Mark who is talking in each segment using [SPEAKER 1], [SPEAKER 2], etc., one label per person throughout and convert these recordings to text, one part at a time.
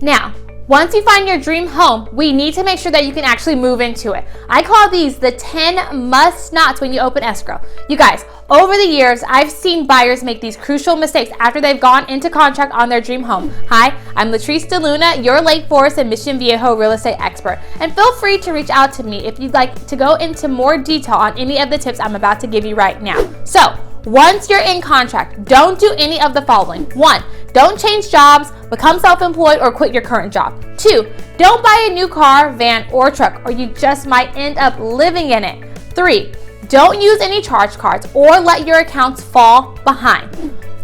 [SPEAKER 1] Now, once you find your dream home, we need to make sure that you can actually move into it. I call these the 10 must-nots when you open escrow. You guys, over the years, I've seen buyers make these crucial mistakes after they've gone into contract on their dream home. Hi, I'm Latrice DeLuna, your Lake Forest and Mission Viejo real estate expert. And feel free to reach out to me if you'd like to go into more detail on any of the tips I'm about to give you right now. So, once you're in contract, don't do any of the following. 1, don't change jobs, become self-employed, or quit your current job. 2, don't buy a new car, van, or truck, or you just might end up living in it. 3, don't use any charge cards or let your accounts fall behind.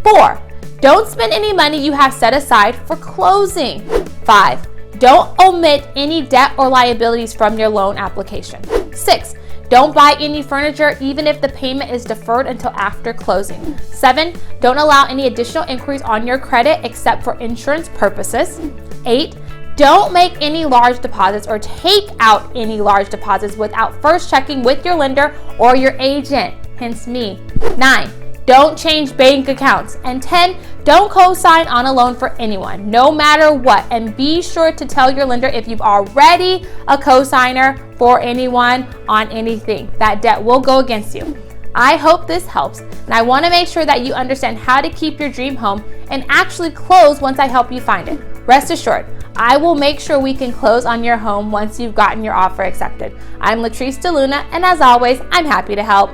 [SPEAKER 1] 4, don't spend any money you have set aside for closing. 5, don't omit any debt or liabilities from your loan application. 6, don't buy any furniture even if the payment is deferred until after closing. 7, don't allow any additional inquiries on your credit except for insurance purposes. 8, don't make any large deposits or take out any large deposits without first checking with your lender or your agent, hence me. 9, don't change bank accounts. And 10, don't co-sign on a loan for anyone, no matter what. And be sure to tell your lender if you've already a co-signer for anyone on anything. That debt will go against you. I hope this helps, and I want to make sure that you understand how to keep your dream home and actually close once I help you find it. Rest assured, I will make sure we can close on your home once you've gotten your offer accepted. I'm Latrice DeLuna, and as always, I'm happy to help.